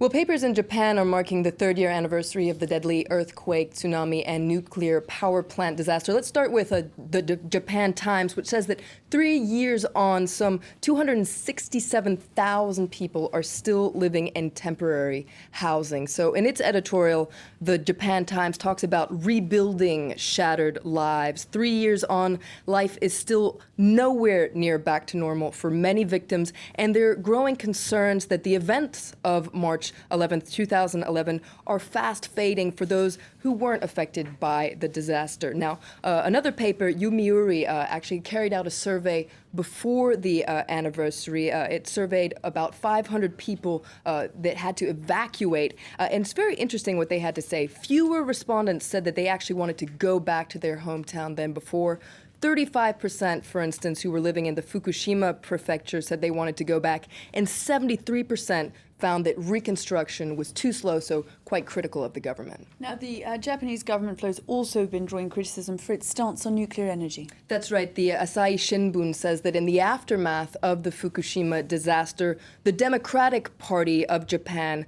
Well, papers in Japan are marking the third-year anniversary of the deadly earthquake, tsunami, and nuclear power plant disaster. Let's start with the Japan Times, which says that 3 years on, some 267,000 people are still living in temporary housing. So in its editorial, the Japan Times talks about rebuilding shattered lives. 3 years on, life is still nowhere near back to normal for many victims, and there are growing concerns that the events of March 11th, 2011 are fast fading for those who weren't affected by the disaster. Now, another paper, Yomiuri, actually carried out a survey before the anniversary. It surveyed about 500 people that had to evacuate. And it's very interesting what they had to say. Fewer respondents said that they actually wanted to go back to their hometown than before. 35%, for instance, who were living in the Fukushima prefecture said they wanted to go back, and 73% found that reconstruction was too slow, so quite critical of the government. Now, the Japanese government has also been drawing criticism for its stance on nuclear energy. That's right. The Asahi Shimbun says that in the aftermath of the Fukushima disaster, the Democratic Party of Japan,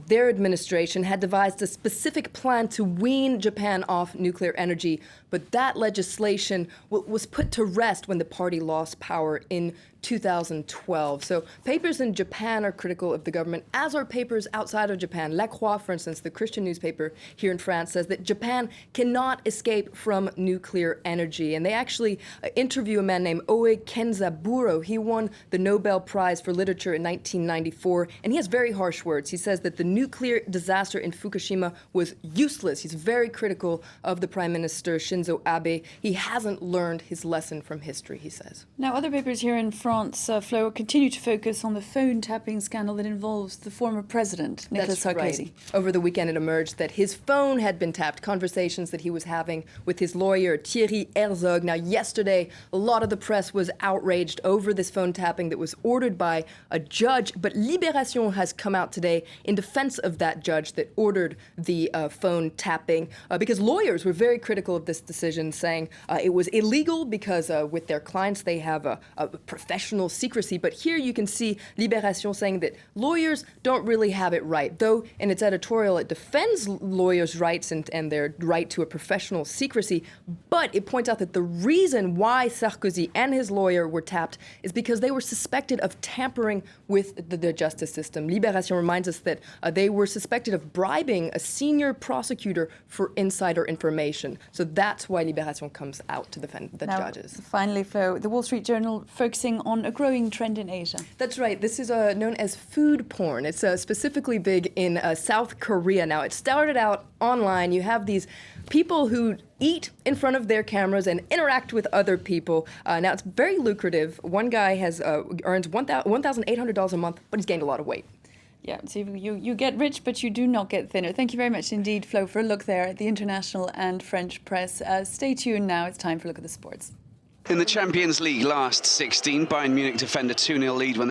their administration, had devised a specific plan to wean Japan off nuclear energy, but that legislation was put to rest when the party lost power in 2012. So papers in Japan are critical of the government, as are papers outside of Japan. La Croix, for instance, the Christian newspaper here in France, says that Japan cannot escape from nuclear energy. And they actually interview a man named Oe Kenzaburo. He won the Nobel Prize for Literature in 1994, and he has very harsh words. He says that the nuclear disaster in Fukushima was useless. He's very critical of the Prime Minister Shinzo Abe. He hasn't learned his lesson from history, he says. Now, other papers here in France, Flo, continue to focus on the phone tapping scandal that involves the former president, Nicolas Sarkozy. Right. Over the weekend, it emerged that his phone had been tapped, conversations that he was having with his lawyer, Thierry Herzog. Now, yesterday, a lot of the press was outraged over this phone tapping that was ordered by a judge, but Libération has come out today in defense of that judge that ordered the phone tapping, because lawyers were very critical of this decision, saying it was illegal because with their clients, they have a professional secrecy. But here you can see Libération saying that lawyers don't really have it right, though in its editorial it defends lawyers' rights and their right to a professional secrecy, but it points out that the reason why Sarkozy and his lawyer were tapped is because they were suspected of tampering with the justice system. Libération reminds us that they were suspected of bribing a senior prosecutor for insider information. So that's why Libération comes out to defend the judges. Finally, Flo, the Wall Street Journal focusing on a growing trend in Asia. That's right. This is known as food porn. It's specifically big in South Korea. Now, it started out online. You have these people who eat in front of their cameras and interact with other people. Now, it's very lucrative. One guy has earns $1,800 a month, but he's gained a lot of weight. Yeah, so you get rich, but you do not get thinner. Thank you very much indeed, Flo, for a look there at the international and French press. Stay tuned now. It's time for a look at the sports. In the Champions League last 16, Bayern Munich defend a 2-0 lead when